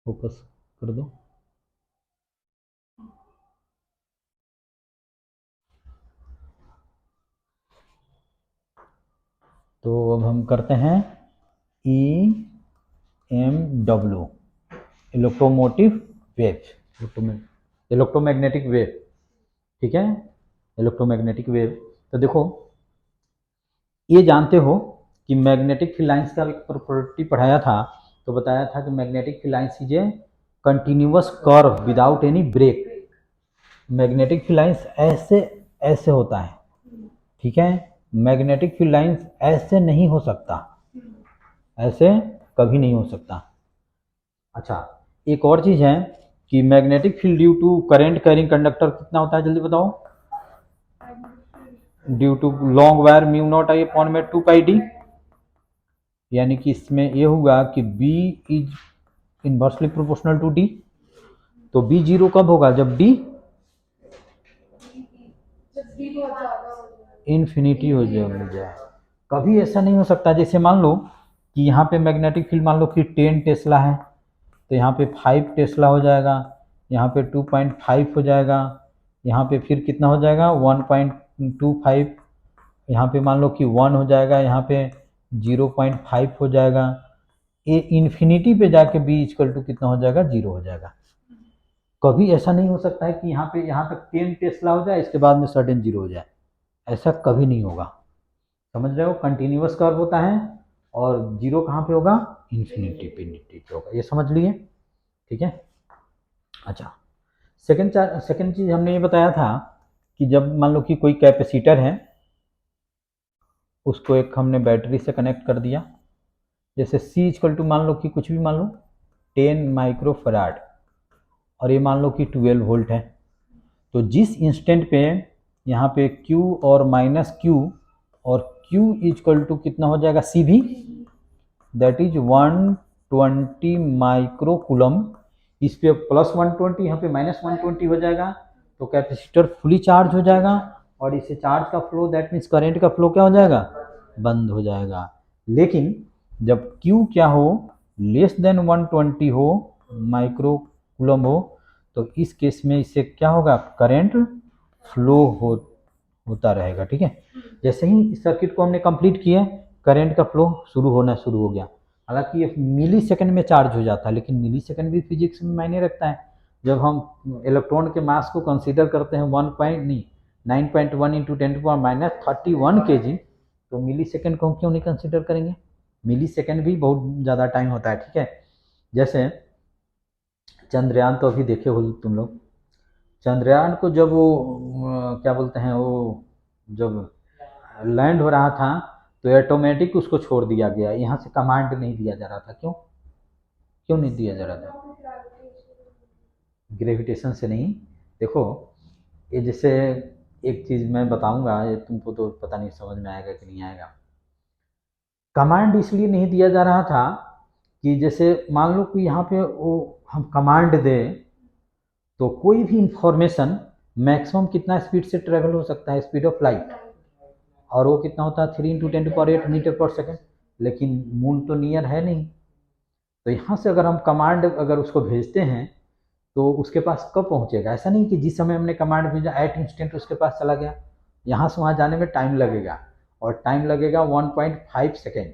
Focus कर दो। तो अब हम करते हैं E M W, electromotive wave, electromagnetic wave. ठीक है, इलेक्ट्रोमैग्नेटिक वेव। तो देखो, ये जानते हो कि मैग्नेटिक फील्ड लाइंस का एक प्रॉपर्टी पढ़ाया था, तो बताया था कि magnetic field lines is a continuous curve without any break. Magnetic field lines ऐसे ऐसे होता है, ठीक है। मैग्नेटिक फील्ड लाइंस ऐसे नहीं हो सकता, ऐसे कभी नहीं हो सकता। अच्छा, एक और चीज है कि magnetic field due to current carrying conductor कितना होता है, जल्दी बताओ। Due to long wire mu not I upon में 2 पाई डी। यानी कि इसमें ये होगा कि B is inversely proportional to D। तो B जीरो कब होगा, जब D इन्फिनिटी हो जाए। कभी ऐसा नहीं हो सकता। जैसे मान लो कि यहाँ पे मैग्नेटिक फील्ड मान लो कि 10 टेस्ला है, तो यहाँ पे 5 टेस्ला हो जाएगा, यहाँ पे 2.5 हो जाएगा, यहाँ पे फिर कितना हो जाएगा 1.25, यहाँ पे मान लो कि 1 हो जाएगा, यहाँ पे 0.5 हो जाएगा। ये इन्फिनिटी पे जाके B इक्वल टू कितना हो जाएगा, 0 हो जाएगा। कभी ऐसा नहीं हो सकता है कि यहाँ पे यहाँ तक 10 टेस्ला हो जाए, इसके बाद में सडन 0 हो जाए, ऐसा कभी नहीं होगा। समझ रहे हो, कंटिन्यूअस कर्व होता है और जीरो कहाँ पे होगा, इन्फिनिटी पे होगा। ये समझ लिए, ठीक है। अच्छा, सेकंड चीज हमने ये बताया था कि जब मान लो कि कोई कैपेसिटर है, उसको एक हमने बैटरी से कनेक्ट कर दिया, जैसे C इक्वल टू मान लो कि कुछ भी मान लो 10 माइक्रोफराड, और ये मान लो कि 12 वोल्ट है। तो जिस इंस्टेंट पे यहाँ पे Q और माइनस Q, और Q इक्वल टू कितना हो जाएगा C भी, दैट इज 120 माइक्रो कूलम। इस पे प्लस 120, यहाँ पे माइनस 120 हो जाएगा, तो कैपेसिटर फुली चार्ज हो जाएगा, और इससे चार्ज का फ्लो, दैट मीन्स करंट का फ्लो क्या हो जाएगा, बंद हो जाएगा। लेकिन जब Q क्या हो, लेस देन 120 हो, माइक्रो कूलम हो, तो इस केस में इससे क्या होगा, करंट फ्लो होता रहेगा। ठीक है, जैसे ही इस सर्किट को हमने कंप्लीट किया, करंट का फ्लो शुरू हो गया। हालांकि ये मिली सेकंड में चार्ज हो जाता है, लेकिन मिली सेकंड भी फिजिक्स में मायने रखता है। जब हम इलेक्ट्रॉन के मास को कंसीडर करते हैं 9.1 इंटू 10⁻31 kg, तो मिली सेकंड को हम क्यों नहीं कंसीडर करेंगे, मिली सेकंड भी बहुत ज़्यादा टाइम होता है। ठीक है, जैसे चंद्रयान तो अभी देखे हो तुम लोग, चंद्रयान को जब वो क्या बोलते हैं, वो जब लैंड हो रहा था, तो ऑटोमेटिक उसको छोड़ दिया गया, यहाँ से कमांड नहीं दिया जा रहा था। क्यों क्यों नहीं दिया जा रहा था, ग्रेविटेशन से नहीं। देखो, ये जैसे एक चीज़ मैं बताऊंगा, ये तुमको तो पता नहीं समझ में आएगा कि नहीं आएगा। कमांड इसलिए नहीं दिया जा रहा था कि जैसे मान लो कि यहाँ पे वो हम कमांड दें, तो कोई भी इंफॉर्मेशन मैक्सिमम कितना स्पीड से ट्रेवल हो सकता है, स्पीड ऑफ लाइट, और वो कितना होता है 3 × 10⁸ मीटर पर सेकेंड। लेकिन मून तो नियर है नहीं, तो यहाँ से अगर हम कमांड अगर उसको भेजते हैं, तो उसके पास कब पहुँचेगा, ऐसा नहीं कि जिस समय हमने कमांड भेजा एट इंस्टेंट उसके पास चला गया। यहाँ से वहाँ जाने में टाइम लगेगा, और टाइम लगेगा 1.5 सेकेंड,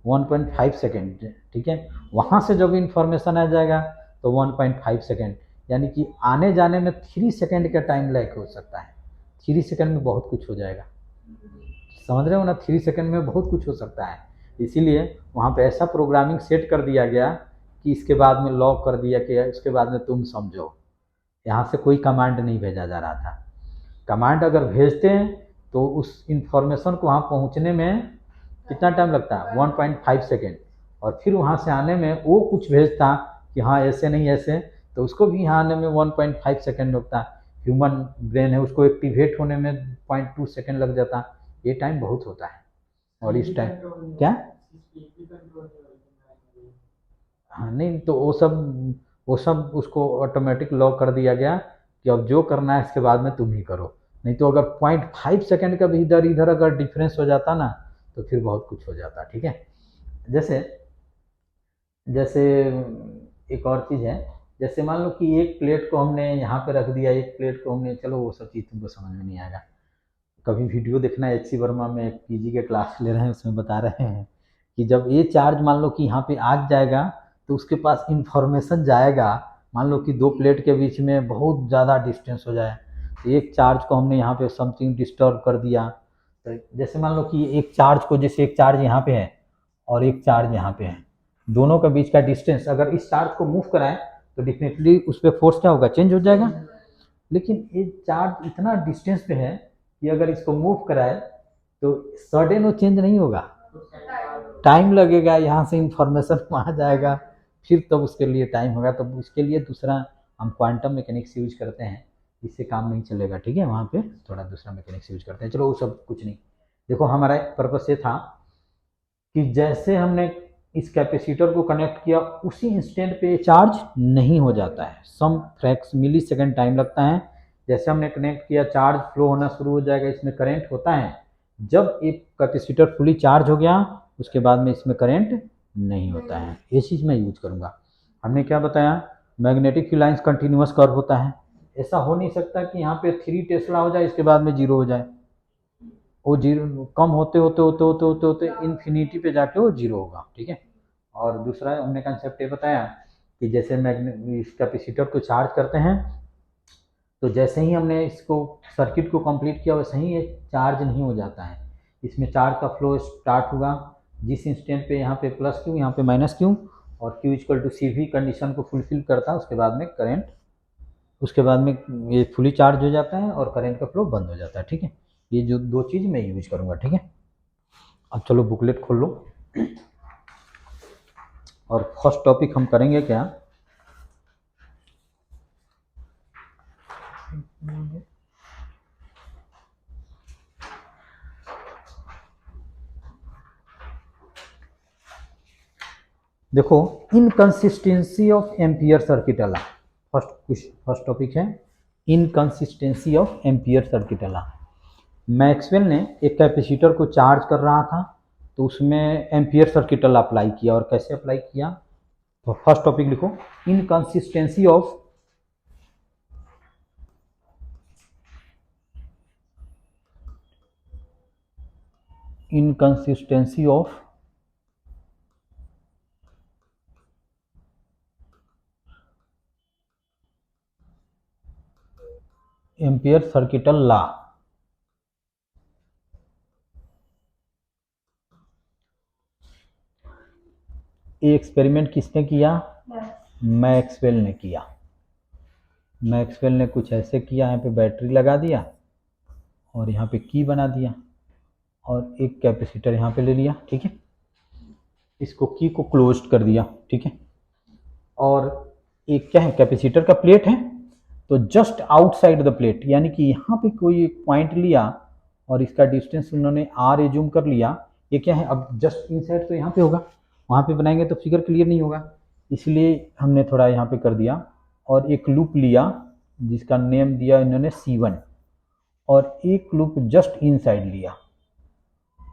1.5 सेकेंड। ठीक है, वहाँ से जब इंफॉर्मेशन आ जाएगा तो 1.5 सेकेंड, यानी कि आने जाने में 3 सेकेंड का टाइम लैग हो सकता है। 3 सेकेंड में बहुत कुछ हो जाएगा, समझ रहे हो ना, 3 सेकेंड में बहुत कुछ हो सकता है। इसीलिए वहाँ पे ऐसा प्रोग्रामिंग सेट कर दिया गया कि इसके बाद में लॉक कर दिया कि इसके बाद में तुम समझो, यहाँ से कोई कमांड नहीं भेजा जा रहा था। कमांड अगर भेजते हैं तो उस इंफॉर्मेशन को वहाँ पहुँचने में कितना टाइम लगता है, 1.5 सेकेंड, और फिर वहाँ से आने में वो कुछ भेजता कि हाँ ऐसे नहीं ऐसे, तो उसको भी यहाँ आने में 1.5 सेकेंड लगता। ह्यूमन ब्रेन है, उसको एक्टिवेट होने में 0.2 सेकेंड लग जाता। ये टाइम बहुत होता है। और इस टाइम क्या, हाँ नहीं, तो वो सब उसको ऑटोमेटिक लॉक कर दिया गया कि अब जो करना है इसके बाद में तुम ही करो। नहीं तो अगर 0.5 सेकेंड का भी इधर इधर अगर डिफरेंस हो जाता ना, तो फिर बहुत कुछ हो जाता। ठीक है, जैसे जैसे एक और चीज़ है, जैसे मान लो कि एक प्लेट को हमने यहाँ पे रख दिया, एक प्लेट को हमने, चलो वो सब चीज़ तुमको समझ में नहीं आएगा, कभी वीडियो देखना, एच.सी. वर्मा में एक पीजी के क्लास ले रहे हैं, उसमें बता रहे हैं कि जब ये चार्ज मान लो कि यहाँ पे आग जाएगा तो उसके पास इंफॉर्मेशन जाएगा, मान लो कि दो प्लेट के बीच में बहुत ज़्यादा डिस्टेंस हो जाए, तो एक चार्ज को हमने यहाँ पे समथिंग डिस्टर्ब कर दिया, तो जैसे मान लो कि एक चार्ज को, जैसे एक चार्ज यहाँ पे है और एक चार्ज यहाँ पे है, दोनों के बीच का डिस्टेंस अगर इस चार्ज को मूव कराएं तो डेफिनेटली उस पर फोर्स क्या होगा, चेंज हो जाएगा। लेकिन ये चार्ज इतना डिस्टेंस पे है कि अगर इसको मूव कराए तो सडन वो चेंज नहीं होगा, टाइम लगेगा, यहाँ से इंफॉर्मेशन वहाँ जाएगा, फिर तब उसके लिए टाइम होगा, तब उसके लिए दूसरा हम क्वांटम मैकेनिक्स यूज करते हैं, इससे काम नहीं चलेगा, ठीक है, वहाँ पे थोड़ा दूसरा मैकेनिक्स यूज करते हैं। चलो वो सब कुछ नहीं, देखो हमारा पर्पस ये था कि जैसे हमने इस कैपेसिटर को कनेक्ट किया उसी इंस्टेंट पे चार्ज नहीं हो जाता है, सम फ्रैक्स मिली सेकेंड टाइम लगता है। जैसे हमने कनेक्ट किया चार्ज फ्लो होना शुरू हो जाएगा, इसमें करंट होता है, जब एक कैपेसिटर फुली चार्ज हो गया उसके बाद में इसमें करंट नहीं होता है, ये चीज़ मैं यूज करूँगा। हमने क्या बताया, magnetic field lines continuous curve होता है, ऐसा हो नहीं सकता कि यहाँ पे 3 टेस्ला हो जाए इसके बाद में 0 हो जाए, वो जीरो कम होते होते होते होते होते होते इन्फिनिटी पे जाके वो 0 होगा, ठीक है। और दूसरा हमने कंसेप्ट ये बताया कि जैसे इस कैपेसिटर को चार्ज करते हैं तो जैसे ही हमने इसको सर्किट को कंप्लीट किया वैसे ही ये चार्ज नहीं हो जाता है, इसमें चार्ज का फ्लो स्टार्ट होगा जिस इंस्टेंट पे यहाँ पे प्लस क्यू यहाँ पे माइनस क्यू, और क्यू इक्वल टू सी भी कंडीशन को फुलफिल करता है, उसके बाद में करंट, उसके बाद में ये फुली चार्ज हो जाता है और करंट का फ्लो बंद हो जाता है, ठीक है। ये जो दो चीज़ मैं यूज करूँगा, ठीक है। अब चलो बुकलेट खोल लो और फर्स्ट टॉपिक हम करेंगे क्या, देखो इनकंसिस्टेंसी ऑफ एम्पियर सर्किट अला, फर्स्ट टॉपिक है इनकंसिस्टेंसी ऑफ एम्पियर सर्किट अला। मैक्सवेल ने एक कैपेसिटर को चार्ज कर रहा था तो उसमें एम्पियर सर्किट लॉ अप्लाई किया, और कैसे अप्लाई किया, तो फर्स्ट टॉपिक लिखो inconsistency of ampere circuital law. ये एक्सपेरिमेंट किसने किया, मैक्सवेल ने किया। मैक्सवेल ने कुछ ऐसे किया, यहाँ पे बैटरी लगा दिया और यहाँ पे की बना दिया और एक कैपेसिटर यहाँ पे ले लिया, ठीक है, इसको की को क्लोज्ड कर दिया, ठीक है, और एक क्या है कैपेसिटर का प्लेट है, तो जस्ट आउटसाइड द प्लेट, यानी कि यहाँ पे कोई एक पॉइंट लिया और इसका डिस्टेंस उन्होंने आर एज्यूम कर लिया, ये क्या है, अब जस्ट इनसाइड तो यहाँ पे होगा, वहाँ पे बनाएंगे तो फिगर क्लियर नहीं होगा, इसलिए हमने थोड़ा यहाँ पे कर दिया और एक लूप लिया जिसका नेम दिया इन्होंने C1, और एक लूप जस्ट इनसाइड लिया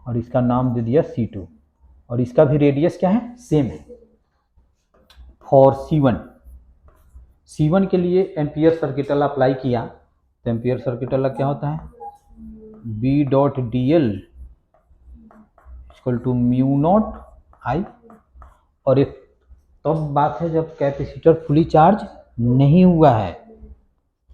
और इसका नाम दे दिया C2, और इसका भी रेडियस क्या है, सेम है। फॉर C1 के लिए एम्पियर सर्किट लॉ अप्लाई किया, तो एम्पियर सर्किट लॉ क्या होता है, B.dl equal to mu not I, और एक तब बात है जब कैपेसिटर फुली चार्ज नहीं हुआ है,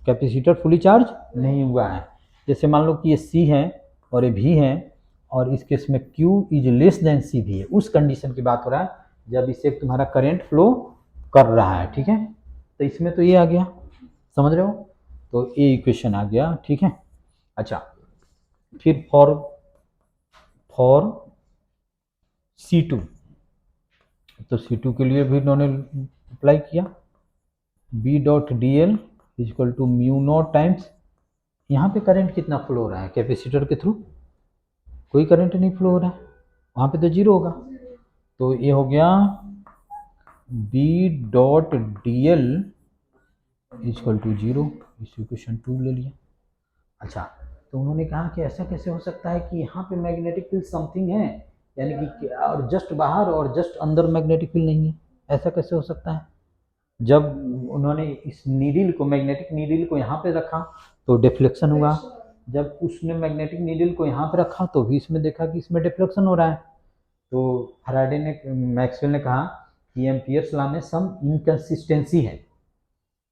कैपेसिटर फुली चार्ज नहीं हुआ है, जैसे मान लो कि ये C है और ये V है और इस केस में Q is less than CV है, उस कंडीशन की बात हो रहा है जब इससे तुम्हारा करंट फ्लो कर रहा है, ठीक है। तो इसमें तो ये आ गया, समझ रहे हो, तो ये इक्वेशन आ गया, ठीक है। अच्छा, फिर फॉर C2, तो C2 के लिए भी इन्होंने अप्लाई किया B.dl equal to mu not times, यहाँ पे करंट कितना फ्लो हो रहा है कैपेसिटर के थ्रू, कोई करंट नहीं फ्लो हो रहा है, वहाँ पे तो 0 होगा, तो ये हो गया B.dl इक्वल टू 0, इस इक्वेशन 2 ले लिया। अच्छा, तो उन्होंने कहा कि ऐसा कैसे हो सकता है कि यहाँ पे मैग्नेटिक फील्ड समथिंग है, यानी कि और जस्ट बाहर और जस्ट अंदर मैग्नेटिक फील्ड नहीं है, ऐसा कैसे हो सकता है, जब उन्होंने इस नीडल को, मैग्नेटिक नीडल को यहाँ पे रखा तो डिफ्लेक्शन हुआ, जब उसने मैग्नेटिक नीडल को यहाँ पे रखा तो भी इसमें देखा कि इसमें डिफ्लेक्शन हो रहा है। तो फैराडे ने, मैक्सवेल ने कहा कि एम्पियर्स लॉ में सम इनकंसिस्टेंसी है।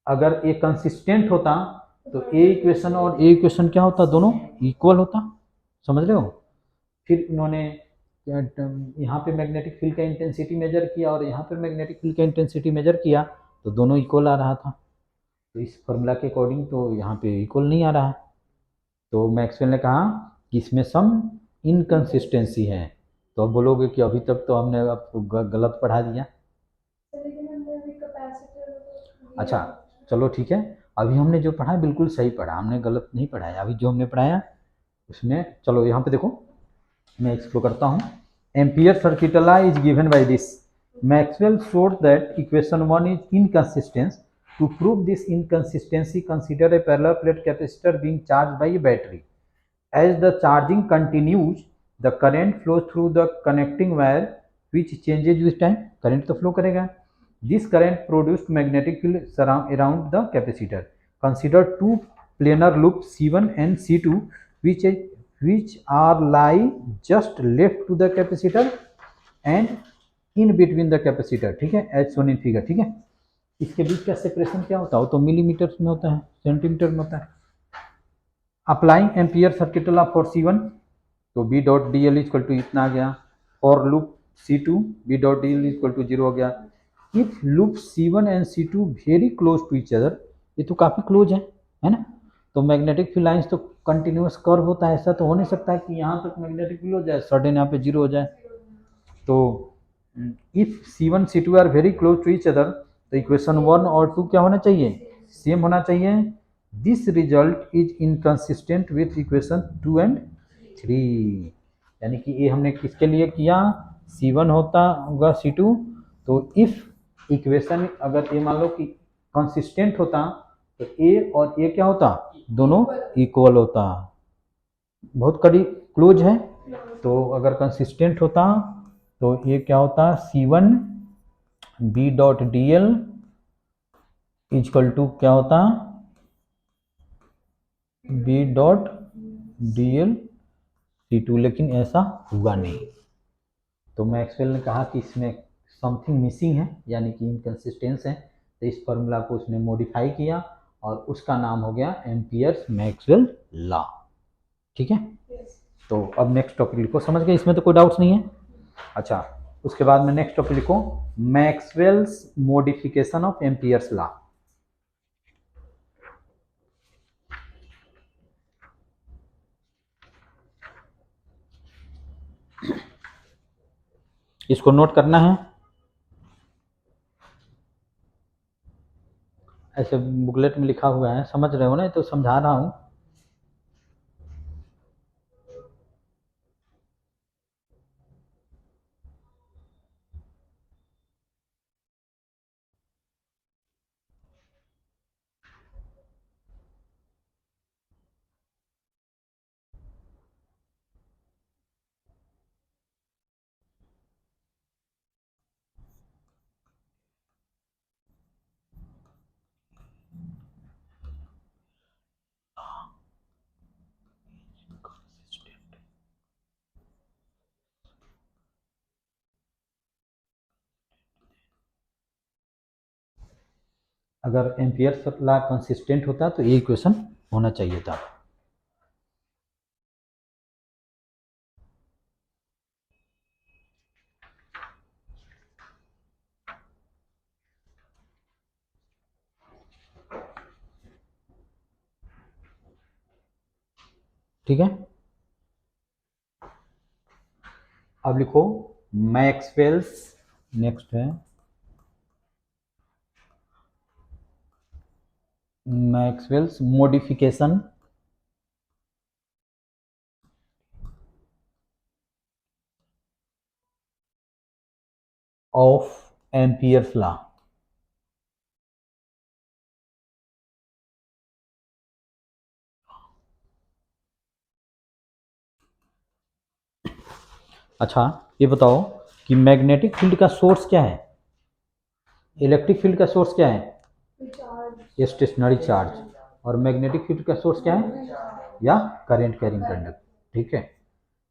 अगर ये कंसिस्टेंट होता तो ए इक्वेशन और ए इक्वेशन क्या होता, दोनों इक्वल होता। समझ रहे हो। फिर उन्होंने यहाँ पे मैग्नेटिक फील्ड का इंटेंसिटी मेजर किया और यहाँ पे मैग्नेटिक फील्ड का इंटेंसिटी मेजर किया तो दोनों इक्वल आ रहा था। तो इस फॉर्मूला के अकॉर्डिंग तो यहाँ पे इक्वल नहीं आ रहा है। तो मैक्सवेल ने कहा कि इसमें सम इनकंसिस्टेंसी है। तो अब बोलोगे कि अभी तक तो हमने आपको गलत पढ़ा दिया। अच्छा चलो ठीक है, अभी हमने जो पढ़ा बिल्कुल सही पढ़ा, हमने गलत नहीं पढ़ाया। अभी जो हमने पढ़ाया उसमें, चलो यहाँ पे देखो मैं एक्सप्लोर करता हूँ। Ampere circuit law is given by this. Maxwell showed that equation 1 is inconsistent. To prove this inconsistency, consider a parallel plate capacitor being charged by a battery. As the charging continues, the current flows through the connecting wire, which changes with time. Current तो flow करेगा. This current produced magnetic field around the capacitor. Consider two planar loops C1 and C2, which are lie just left to the capacitor and in between the capacitor. ठीक है, as Son in figure. ठीक है, इसके बीच का separation क्या होता है, तो मिलीमीटर में होता है, सेंटीमीटर में होता है। Applying ampere circuit law for C1 तो B dot D L equal to इतना आ गया। For loop C2 B dot D L equal to 0 हो गया। If loop C1 and C2 very close to each other, ये तो काफी close है ना। तो मैग्नेटिक फील्ड लाइंस तो कंटिन्यूस कर्व होता है, ऐसा तो हो नहीं सकता कि यहाँ तक मैग्नेटिक फील्ड हो जाए सडन यहाँ पे 0 हो जाए। तो if C1 C2 are very close to each other, तो इक्वेशन 1 और 2 क्या होना चाहिए, सेम होना चाहिए। This result is inconsistent with equation 2 and 3। यानी कि ये हमने किसके लिए किया, C1 होता होगा C2, तो इफ इक्वेशन अगर ये मान लो कि कंसिस्टेंट होता तो ए और ए क्या होता, दोनों इक्वल होता। बहुत करीब क्लोज है, तो अगर कंसिस्टेंट होता तो ये क्या होता, C1 B dot D L is equal to क्या होता, B dot D L C2। लेकिन ऐसा हुआ नहीं। तो मैक्सवेल ने कहा कि इसमें समथिंग मिसिंग है, यानी कि इनकंसिस्टेंस है। तो इस फॉर्मूला को उसने मॉडिफाई किया और उसका नाम हो गया एम्पियर्स मैक्सवेल लॉ। ठीक है, तो अब नेक्स्ट टॉपिक लिखो। समझ गए, इसमें तो कोई डाउट्स नहीं है। अच्छा, उसके बाद में नेक्स्ट टॉपिक लिखो, Maxwell's modification of Ampere's law. इसको नोट करना है, ऐसे बुकलेट में लिखा हुआ है, समझ रहे हो ना, तो समझा रहा हूं। अगर एम्पियर्स लॉ कंसिस्टेंट होता तो ये इक्वेशन होना चाहिए था। ठीक है, अब लिखो मैक्सवेल्स, नेक्स्ट है Maxwell's modification of Ampere's law. अच्छा, ये बताओ कि मैग्नेटिक फील्ड का सोर्स क्या है। इलेक्ट्रिक फील्ड का सोर्स क्या है? Stationary charge. और मैग्नेटिक फील्ड का सोर्स क्या है? या करंट कैरिंग कंडक्टर। ठीक है,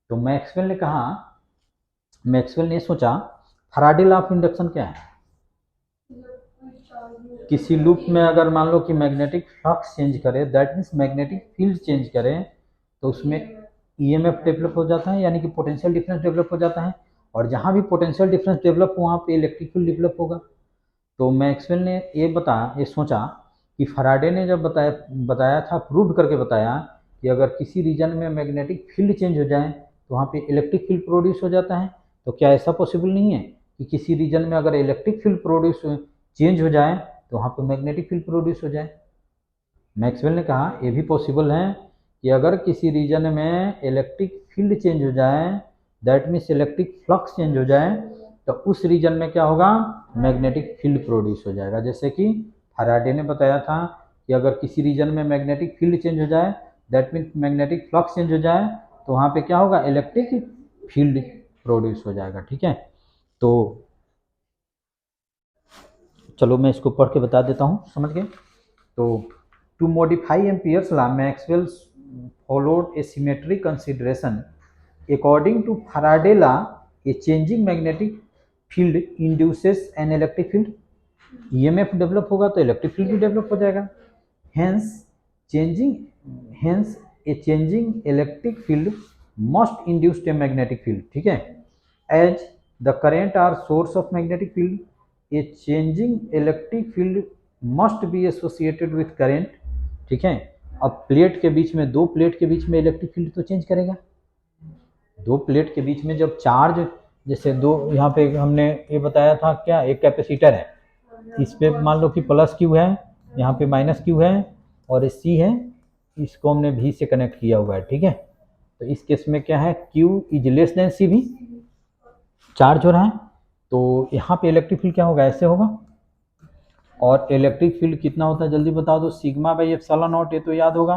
तो मैक्सवेल ने सोचा फैराडे लॉ ऑफ इंडक्शन क्या है? किसी लूप में अगर मान लो कि मैग्नेटिक फ्लक्स चेंज करे, that means magnetic field change करें, तो उसमें ईएमएफ डेवलप हो जाता है, यानी कि पोटेंशियल डिफरेंस डेवलप हो जाता है। और जहाँ भी पोटेंशियल डिफरेंस डेवलप हो वहाँ पे इलेक्ट्रिक फील्ड डेवलप होगा। तो मैक्सवेल ने ये सोचा कि फैराडे ने जब बताया था, प्रूव करके बताया कि अगर किसी रीजन में मैग्नेटिक फील्ड चेंज हो जाए तो वहाँ पे इलेक्ट्रिक फील्ड प्रोड्यूस हो जाता है। तो क्या ऐसा पॉसिबल नहीं है कि किसी रीजन में अगर इलेक्ट्रिक फील्ड प्रोड्यूस चेंज हो जाए तो वहाँ पे मैग्नेटिक फील्ड प्रोड्यूस हो जाए? मैक्सवेल ने कहा ये भी पॉसिबल है कि अगर किसी रीजन में इलेक्ट्रिक फील्ड चेंज हो जाए, that means electric flux change हो जाए, तो उस रीजन में क्या होगा? मैग्नेटिक फील्ड प्रोड्यूस हो जाएगा। जैसे कि फैराडे ने बताया था कि अगर किसी रीजन में मैग्नेटिक फील्ड चेंज हो जाए, that means magnetic flux change हो जाए, तो वहाँ पे क्या होगा? इलेक्ट्रिक फील्ड प्रोड्यूस हो जाएगा। ठीक है, तो चलो मैं इसको पढ़ के बता देता हूँ, समझ गए? तो to modify ampere's law, Maxwell followed a symmetry consideration. According to Faraday law, a changing magnetic field induces an electric field. EMF develop होगा तो इलेक्ट्रिक फील्ड भी डेवलप हो जाएगा। Hence a changing electric field must induce a magnetic field. ठीक है, as the current are source of magnetic field, a changing electric field must be associated with current. ठीक है, अब प्लेट के बीच में, दो प्लेट के बीच में इलेक्ट्रिक फील्ड तो चेंज करेगा। दो प्लेट के बीच में जब चार्ज, जैसे दो, यहाँ पे हमने ये बताया था क्या, एक कैपेसिटर है, इस पे मान लो कि प्लस क्यू है, यहाँ पे माइनस क्यू है, और ये सी है, इसको हमने भी से कनेक्ट किया हुआ है। ठीक है, तो इस केस में क्या है, क्यू इज लेस देन सी भी, चार्ज हो रहा है, तो यहाँ पे इलेक्ट्रिक फील्ड क्या होगा? ऐसे होगा। और इलेक्ट्रिक फील्ड कितना होता है जल्दी बता दो? सिग्मा बाई एप्सिलॉन नॉट, ये तो याद होगा।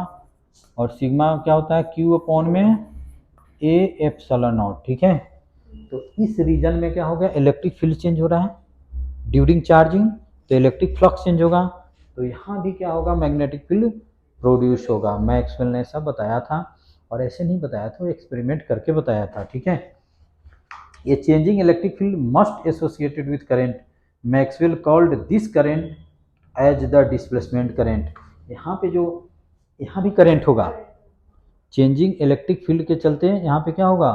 और सिग्मा क्या होता है? क्यू अपॉन में ए एप्सिलॉन नॉट। ठीक है, तो इस रीजन में क्या हो गया? इलेक्ट्रिक फील्ड चेंज हो रहा है ड्यूरिंग चार्जिंग, तो इलेक्ट्रिक फ्लक्स चेंज होगा, तो यहाँ भी क्या होगा? मैग्नेटिक फील्ड प्रोड्यूस होगा। मैक्सवेल ने ऐसा बताया था, और ऐसे नहीं बताया था, वो एक्सपेरिमेंट करके बताया था। ठीक है, ये changing electric field must associated with current. Maxwell called this current as the displacement current. यहाँ पे जो, यहाँ भी करेंट होगा, चेंजिंग इलेक्ट्रिक फील्ड के चलते यहाँ पे क्या होगा?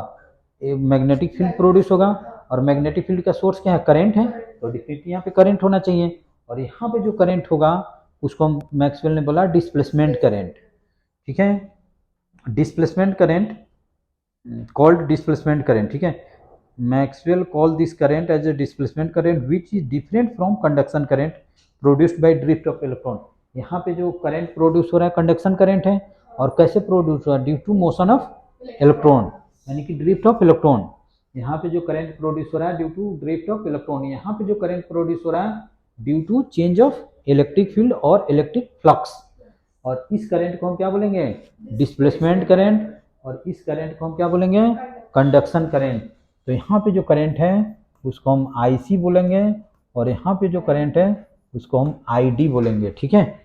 मैग्नेटिक फील्ड प्रोड्यूस होगा, और मैग्नेटिक फील्ड का सोर्स क्या है? करंट है, तो डेफिनेटली यहाँ पे करंट होना चाहिए। और यहाँ पे जो करंट होगा उसको मैक्सवेल ने बोला डिस्प्लेसमेंट करंट। ठीक है, displacement current called displacement current. ठीक है, Maxwell call this current as a displacement current which is different from conduction current produced by drift of electron. यहाँ पे जो करंट प्रोड्यूस हो रहा है कंडक्शन करंट है, और कैसे प्रोड्यूस हो रहा है? Due to motion of electron, यानी कि ड्रिफ्ट ऑफ इलेक्ट्रॉन। यहाँ पे जो करंट प्रोड्यूस हो रहा है due to drift of electron, यहाँ पे जो करंट प्रोड्यूस हो रहा है due to change of electric field और इलेक्ट्रिक फ्लक्स। और इस करंट को हम क्या बोलेंगे? Displacement current. और इस करंट को हम क्या बोलेंगे? Conduction current. तो यहाँ पे जो करंट है उसको हम IC बोलेंगे, और यहाँ पे जो करंट है उसको हम ID बोलेंगे। ठीक है,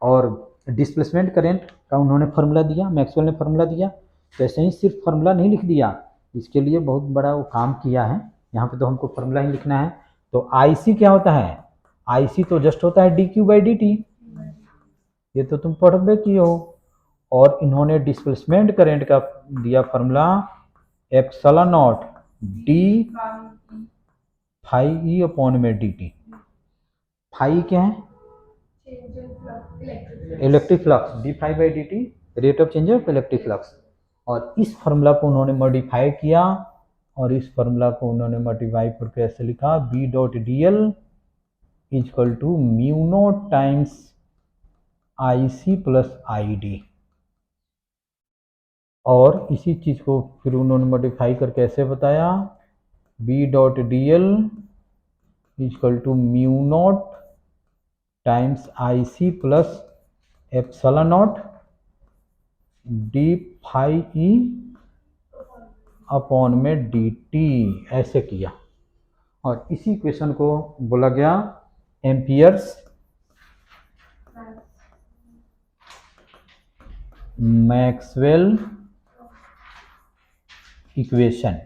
और डिस्प्लेसमेंट करंट का उन्होंने फार्मूला दिया, मैक्सवेल ने फार्मूला दिया। तो ऐसे ही सिर्फ फार्मूला नहीं लिख दिया, इसके लिए बहुत बड़ा वो काम किया है। यहाँ पे तो हमको फार्मूला ही लिखना है। तो IC क्या होता है? IC तो जस्ट होता है dQ/dt, ये तो तुम पढ़ बे की हो। और इन्होंने डिस्प्लेसमेंट करंट का दिया formula epsilon naught d phi E upon में dt। फाई क्या है? Electric flux, D phi by D T, rate of change of electric flux. और इस फार्मूला को उन्होंने मॉडिफाई किया, और इस फार्मूला को उन्होंने मॉडिफाई करके ऐसे लिखा, B dot D L is equal to mu not times IC plus ID। और इसी चीज को फिर उन्होंने मॉडिफाई करके ऐसे बताया, B dot D L is equal to mu not times IC plus epsilon not D phi E upon में dt, ऐसे किया। और इसी इक्वेशन को बोला गया एम्पियर्स मैक्सवेल इक्वेशन।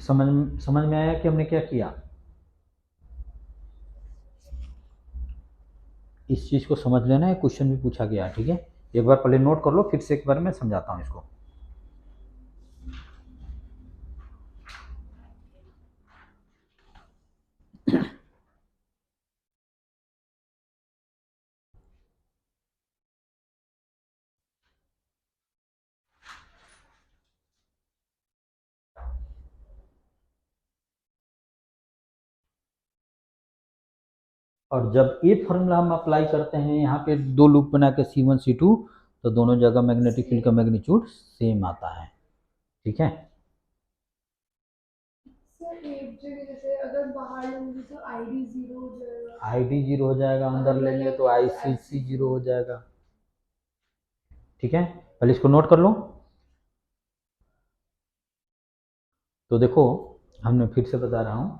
समझ में आया कि हमने क्या किया? इस चीज़ को समझ लेना है, क्वेश्चन भी पूछा गया है, ठीक है। एक बार पहले नोट कर लो, फिर से एक बार मैं समझाता हूँ इसको। और जब ये फॉर्मूला हम अप्लाई करते हैं यहाँ पे दो लूप बना के C1 C2, तो दोनों जगह मैग्नेटिक फील्ड का मैग्नीट्यूड सेम आता है, ठीक है। सर एक जगह जैसे अगर बाहर लेंगे तो आईडी जीरो हो जाएगा, आईडी जीरो हो जाएगा, अंदर लेंगे तो आईसीसी जीरो हो जाएगा, ठीक है। पहले इसको नोट कर लो। तो देखो, हमने फिर से बता रहा हूँ,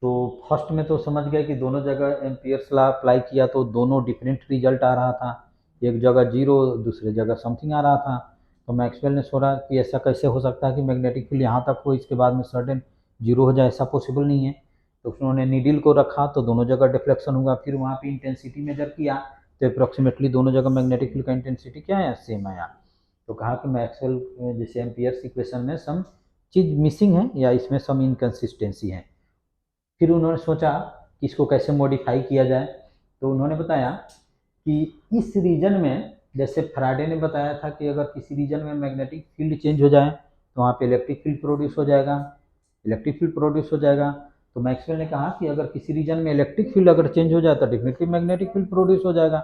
तो फर्स्ट में तो समझ गए कि दोनों जगह एम्पियर्स लॉ अप्लाई किया तो दोनों डिफरेंट रिजल्ट आ रहा था, एक जगह जीरो दूसरी जगह समथिंग आ रहा था। तो मैक्सवेल ने सोचा कि ऐसा कैसे हो सकता है कि मैग्नेटिक फील्ड यहाँ तक हो, इसके बाद में सडन जीरो हो जाए, ऐसा पॉसिबल नहीं है। तो उन्होंने नीडल को रखा तो दोनों जगह डिफ्लेक्शन हुआ, फिर वहाँ पे इंटेंसिटी मेजर किया तो अप्रॉक्सीमेटली दोनों जगह मैग्नेटिक फील्ड का इंटेंसिटी क्या है, सेम आया। तो कहा कि मैक्सवेल जैसे एम्पियर्स इक्वेशन में सम चीज़ मिसिंग है या इसमें सम इनकन्सिस्टेंसी है। फिर उन्होंने सोचा कि इसको कैसे मॉडिफाई किया जाए, तो उन्होंने बताया कि इस रीजन में, जैसे फैराडे ने बताया था कि अगर किसी रीजन में मैग्नेटिक फील्ड चेंज हो जाए तो वहाँ पे इलेक्ट्रिक फील्ड प्रोड्यूस हो जाएगा, इलेक्ट्रिक फील्ड प्रोड्यूस हो जाएगा। तो मैक्सवेल ने कहा कि अगर किसी रीजन में इलेक्ट्रिक फील्ड अगर चेंज हो जाए तो डेफिनेटली मैग्नेटिक फील्ड प्रोड्यूस हो जाएगा।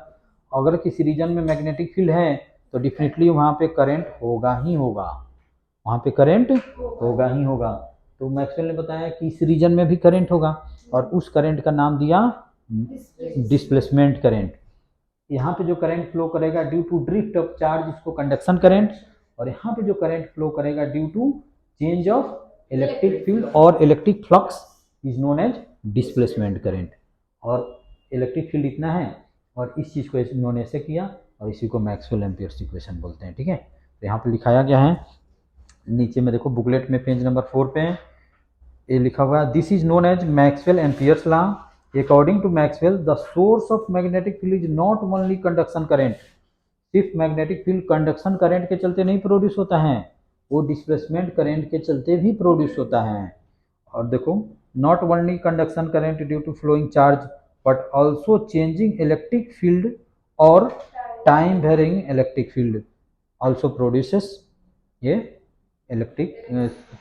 अगर किसी रीजन में मैग्नेटिक फील्ड है तो डेफिनेटली वहाँ पे करंट होगा ही होगा, वहाँ पे करंट होगा ही होगा। तो मैक्सवेल ने बताया कि इस रीजन में भी करंट होगा और उस करंट का नाम दिया डिस्प्लेसमेंट करंट। यहाँ पे जो करंट फ्लो करेगा due to drift of charge, इसको कंडक्शन करंट, और यहाँ पे जो करंट फ्लो करेगा due to change of electric field और electric flux is known as displacement current. और इलेक्ट्रिक फील्ड इतना है और इस चीज़ को इन्होंने ऐसे किया और इसी को मैक्सवेल एम्पियर्स इक्वेशन बोलते हैं, ठीक है। तो यहाँ पे लिखाया गया है, नीचे में देखो बुकलेट में पेज नंबर 4 पे ये लिखा हुआ है, this is known as Maxwell Ampere's law. According to Maxwell the source of magnetic field is not only conduction current. सिर्फ मैग्नेटिक फील्ड कंडक्शन करंट के चलते नहीं प्रोड्यूस होता है, वो डिस्प्लेसमेंट करंट के चलते भी प्रोड्यूस होता है। और देखो, not only conduction current due to flowing charge but also changing electric field और time varying electric field also produces ये इलेक्ट्रिक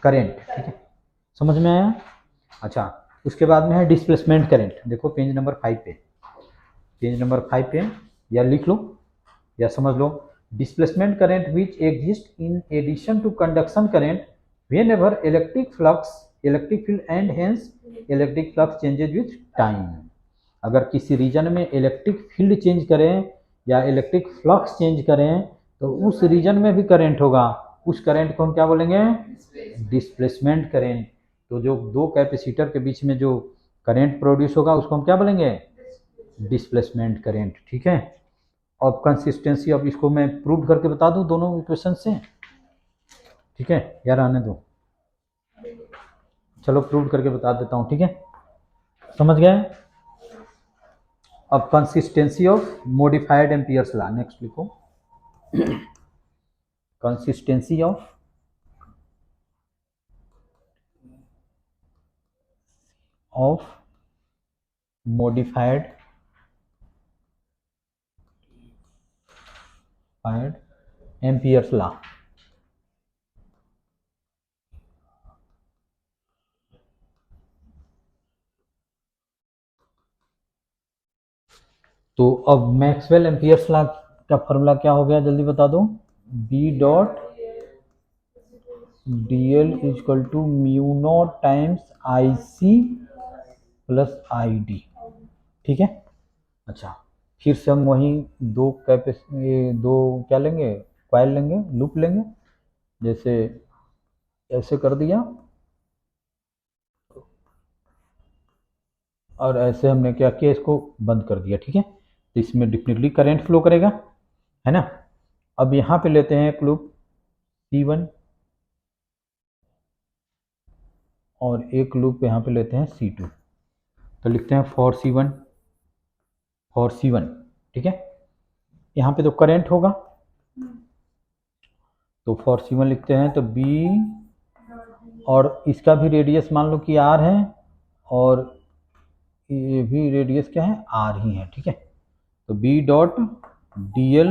करंट, ठीक है। समझ में आया? अच्छा, उसके बाद में है डिस्प्लेसमेंट करंट। देखो पेज नंबर 5 पे, पेज नंबर 5 पे या लिख लो या समझ लो, displacement current which exist in addition to conduction current whenever electric flux electric field and hence electric flux changes with time. अगर किसी रीजन में इलेक्ट्रिक फील्ड चेंज करें या इलेक्ट्रिक फ्लक्स चेंज करें तो उस रीजन में भी करंट होगा, उस करंट को हम क्या बोलेंगे, डिस्प्लेसमेंट करंट। तो जो दो कैपेसिटर के बीच में जो करंट प्रोड्यूस होगा उसको हम क्या बोलेंगे, डिस्प्लेसमेंट करंट, ठीक है। अब कंसिस्टेंसी, अब इसको मैं प्रूव करके बता दूं दोनों इक्वेशन से, ठीक है, यार आने दो, चलो प्रूव करके बता देता हूं, ठीक है, समझ गए। अब consistency of modified Ampere's law, next लिखो, consistency of modified Ampere's law। तो अब मैक्सवेल एम्पियर्स लॉ का फॉर्मूला क्या हो गया, जल्दी बता दो। B dot D L is equal to mu not times I C plus I D. ठीक है। अच्छा, फिर से हम वही ये दो क्या लेंगे, कॉइल लेंगे, लूप लेंगे। जैसे ऐसे कर दिया और ऐसे हमने क्या किया, इसको बंद कर दिया। ठीक है, तो इसमें डेफिनेटली करंट फ्लो करेगा, है ना। अब यहाँ पे लेते हैं एक लूप C1 और एक लूप यहाँ पे लेते हैं C2। तो लिखते हैं फॉर C1, ठीक है। यहाँ पे तो करंट होगा, तो फॉर C1 लिखते हैं तो B, और इसका भी रेडियस मान लो कि R है और ये भी रेडियस क्या है, R ही है। ठीक है, तो B dot D L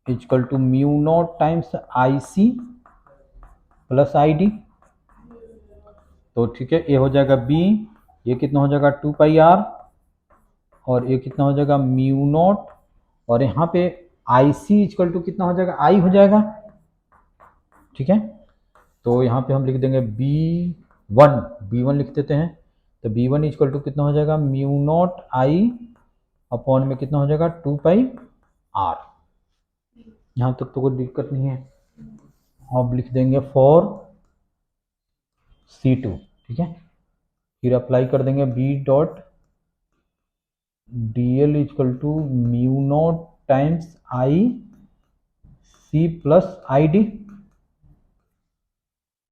is equal to mu not times I C plus I D. तो ठीक है, ये हो जाएगा B, ये कितना हो जाएगा 2 पाई R, और ये कितना हो जाएगा म्यू नॉट, और यहाँ पे आई सी इजकल टू कितना हो जाएगा, I हो जाएगा। ठीक है, तो यहाँ पे हम लिख देंगे B1 लिख देते हैं। तो B1 इजकल टू कितना हो जाएगा, म्यू नॉट आई अपॉन में कितना हो जाएगा 2 पाई R। यहाँ तक तो कोई दिक्कत नहीं है। अब लिख देंगे फॉर C2। ठीक है, फिर अप्लाई कर देंगे B dot D L is equal to mu not times I C plus I D.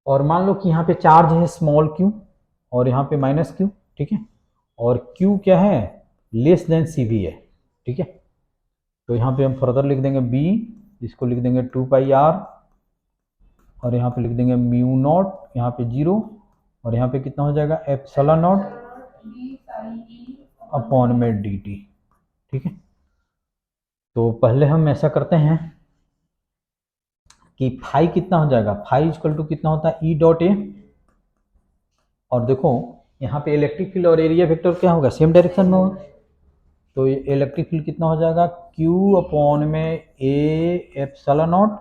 और मान लो कि यहाँ पे चार्ज है स्मॉल q और यहाँ पे माइनस q। ठीक है, और q क्या है, लेस देन सी भी है। ठीक है, तो यहाँ पे हम फर्दर लिख देंगे b, इसको लिख देंगे 2 पाई r, और यहाँ पे लिख देंगे म्यू नॉट, यहाँ पे 0, और यहाँ पे कितना हो जाएगा एप्सिलॉन नॉट अपॉन में डी टी। ठीक है, तो पहले हम ऐसा करते हैं कि फाई कितना हो जाएगा, फाई इजकल टू कितना होता है ई डॉट ए, और देखो यहाँ पे इलेक्ट्रिक फील्ड और एरिया वेक्टर क्या होगा, सेम डायरेक्शन में होगा। तो ये इलेक्ट्रिक फील्ड कितना हो जाएगा Q अपॉन में ए एप्सिलॉन नॉट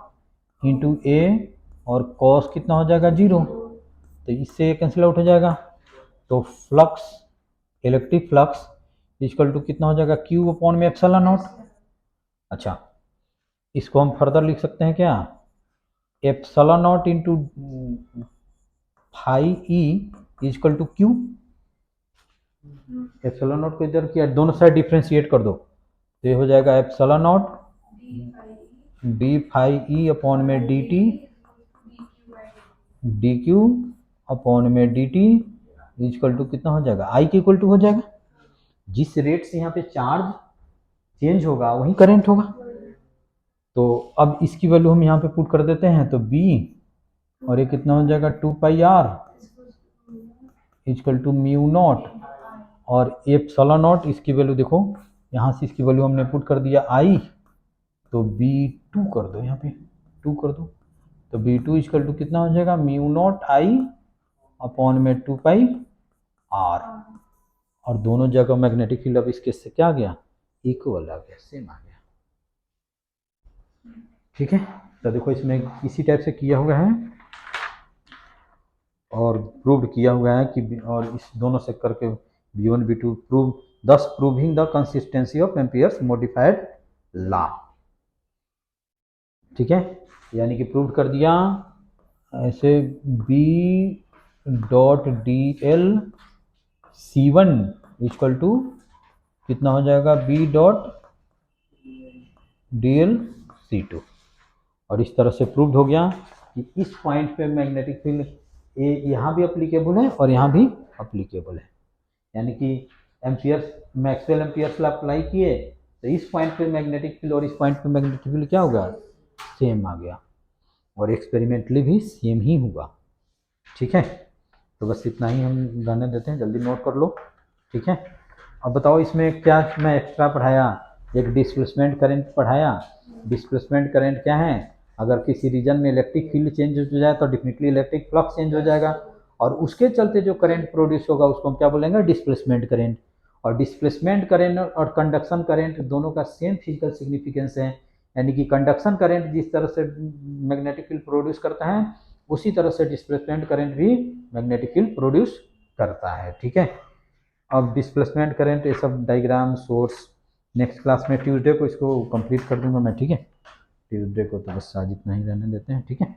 इंटू ए, और कॉस कितना हो जाएगा 0, तो इससे कैंसिल आउट हो जाएगा। तो flux, electric flux is equal to कितना हो जाएगा Q अपॉन में एप्सिलॉन नॉट। अच्छा, इसको हम फर्दर लिख सकते हैं क्या, epsilon naught into phi E is equal to Q। Epsilon naught को इधर किया, दोनों साइड डिफ्रेंशिएट कर दो, तो ये हो जाएगा epsilon not D phi E upon में D T D Q upon में डी टी इजकल टू कितना हो जाएगा, आई के इक्वल टू हो जाएगा। जिस रेट से यहाँ पे चार्ज चेंज होगा वही करंट होगा। तो अब इसकी वैल्यू हम यहाँ पे पुट कर देते हैं, तो B, और ये कितना हो जाएगा 2 pi R is equal to mu naught, और एप्सिलॉन नॉट, इसकी वैल्यू देखो यहाँ से इसकी वैल्यू हमने पुट कर दिया I, तो B2 कर दो, यहाँ पे 2 कर दो, तो B2 इजकल टू कितना हो जाएगा म्यू नॉट I अपॉन में 2 पाई R, और दोनों जगह मैग्नेटिक फील्ड अब इसके से क्या आ गया, इक्वल आ गया, सेम आ गया। ठीक है, तो देखो इसमें इसी टाइप से किया हुआ है और प्रूव किया हुआ है कि, और इस दोनों से करके B1 B2 prove, thus proving the consistency of Ampere's modified law। ठीक है, यानी कि प्रूव कर दिया ऐसे B dot D L C1 equal to कितना हो जाएगा B dot D L C2, और इस तरह से प्रूव हो गया कि इस पॉइंट पे मैग्नेटिक फील्ड यहाँ भी अप्लीकेबल है और यहाँ भी अप्लीकेबल है। यानी कि amperes, Maxwell Ampere's law apply किए तो इस पॉइंट पे मैग्नेटिक फील्ड और इस पॉइंट पे मैग्नेटिक फील्ड क्या होगा, सेम आ गया, और एक्सपेरिमेंटली भी सेम ही हुआ। ठीक है, तो बस इतना ही हम रहने देते हैं, जल्दी नोट कर लो। ठीक है, अब बताओ इसमें क्या मैं एक्स्ट्रा पढ़ाया, एक डिस्प्लेसमेंट करंट पढ़ाया। डिस्प्लेसमेंट करंट क्या है, अगर किसी रीजन में इलेक्ट्रिक फील्ड चेंज हो जाए तो डेफिनेटली इलेक्ट्रिक फ्लक्स चेंज हो जाएगा, और उसके चलते जो करंट प्रोड्यूस होगा उसको हम क्या बोलेंगे, डिस्प्लेसमेंट करंट। और डिस्प्लेसमेंट करेंट और कंडक्शन करेंट दोनों का सेम फिजिकल सिग्निफिकेंस है, यानी कि कंडक्शन करंट जिस तरह से मैग्नेटिक फील्ड प्रोड्यूस करता है उसी तरह से डिस्प्लेसमेंट करंट भी मैग्नेटिक फील्ड प्रोड्यूस करता है। ठीक है, अब डिस्प्लेसमेंट करंट ये सब डायग्राम सोर्स नेक्स्ट क्लास में ट्यूसडे को इसको कंप्लीट कर दूंगा मैं। ठीक है, ट्यूसडे को तो बस आज इतना ही रहने देते हैं। ठीक है।